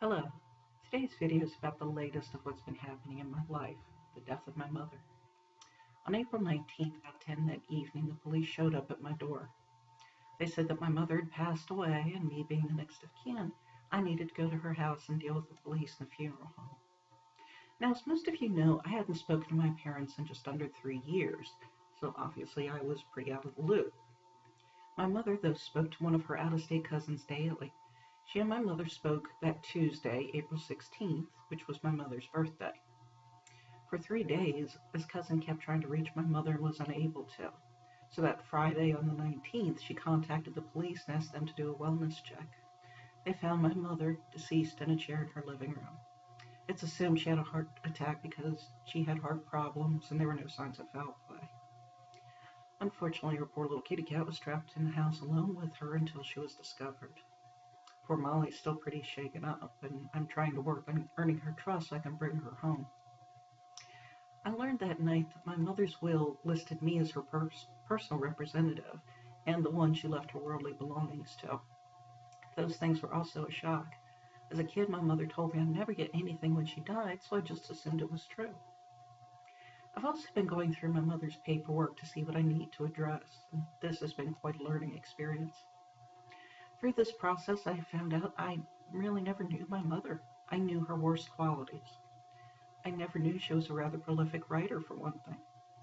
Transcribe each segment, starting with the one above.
Hello. Today's video is about the latest of what's been happening in my life, the death of my mother. On April 19th, about 10 that evening, the police showed up at my door. They said that my mother had passed away, and me being the next of kin, I needed to go to her house and deal with the police in the funeral home. Now, as most of you know, I hadn't spoken to my parents in just under 3 years, so obviously I was pretty out of the loop. My mother, though, spoke to one of her out-of-state cousins daily. She and my mother spoke that Tuesday, April 16th, which was my mother's birthday. For 3 days, this cousin kept trying to reach my mother and was unable to. So that Friday on the 19th, she contacted the police and asked them to do a wellness check. They found my mother deceased in a chair in her living room. It's assumed she had a heart attack because she had heart problems and there were no signs of foul play. Unfortunately, her poor little kitty cat was trapped in the house alone with her until she was discovered. Poor Molly's still pretty shaken up, and I'm trying to work on earning her trust so I can bring her home. I learned that night that my mother's will listed me as her personal representative and the one she left her worldly belongings to. Those things were also a shock. As a kid, my mother told me I'd never get anything when she died, so I just assumed it was true. I've also been going through my mother's paperwork to see what I need to address, and this has been quite a learning experience. Through this process, I found out I really never knew my mother. I knew her worst qualities. I never knew she was a rather prolific writer, for one thing.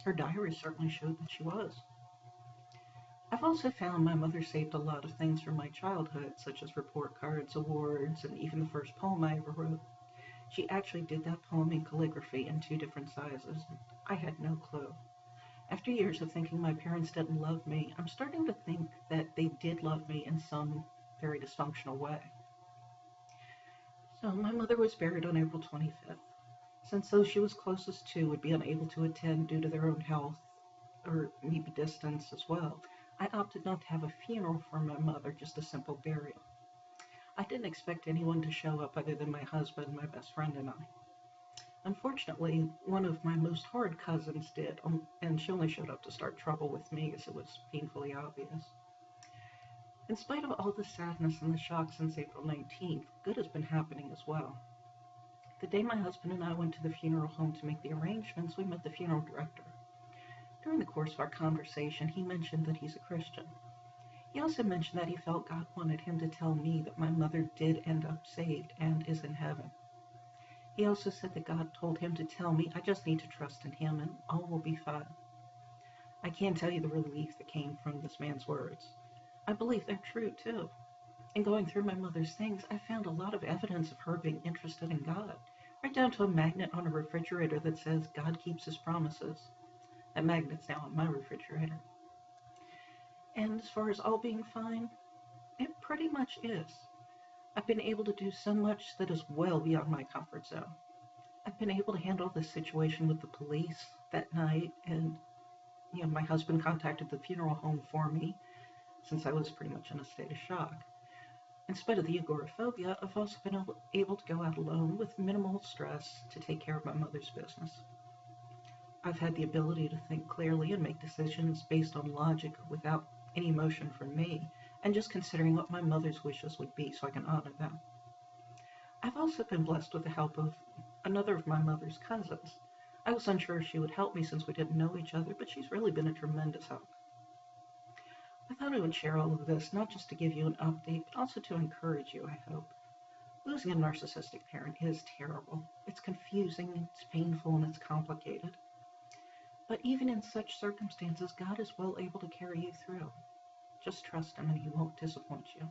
Her diary certainly showed that she was. I've also found my mother saved a lot of things from my childhood, such as report cards, awards, and even the first poem I ever wrote. She actually did that poem in calligraphy in 2 different sizes. I had no clue. After years of thinking my parents didn't love me, I'm starting to think that they did love me in some very dysfunctional way. So my mother was buried on April 25th. Since those she was closest to would be unable to attend due to their own health or maybe distance as well, I opted not to have a funeral for my mother, just a simple burial. I didn't expect anyone to show up other than my husband, my best friend, and I. Unfortunately, one of my most hard cousins did, and she only showed up to start trouble with me as it was painfully obvious. In spite of all the sadness and the shock since April 19th, good has been happening as well. The day my husband and I went to the funeral home to make the arrangements, we met the funeral director. During the course of our conversation, he mentioned that he's a Christian. He also mentioned that he felt God wanted him to tell me that my mother did end up saved and is in heaven. He also said that God told him to tell me I just need to trust in him and all will be fine. I can't tell you the relief that came from this man's words. I believe they're true, too. In going through my mother's things, I found a lot of evidence of her being interested in God, right down to a magnet on a refrigerator that says God keeps his promises. That magnet's now on my refrigerator. And as far as all being fine, it pretty much is. I've been able to do so much that is well beyond my comfort zone. I've been able to handle this situation with the police that night, and my husband contacted the funeral home for me since I was pretty much in a state of shock. In spite of the agoraphobia, I've also been able to go out alone with minimal stress to take care of my mother's business. I've had the ability to think clearly and make decisions based on logic without any emotion from me, and just considering what my mother's wishes would be so I can honor them. I've also been blessed with the help of another of my mother's cousins. I was unsure if she would help me since we didn't know each other, but she's really been a tremendous help. I thought I would share all of this, not just to give you an update, but also to encourage you, I hope. Losing a narcissistic parent is terrible. It's confusing, it's painful, and it's complicated. But even in such circumstances, God is well able to carry you through. Just trust him and he won't disappoint you.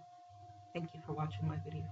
Thank you for watching my video.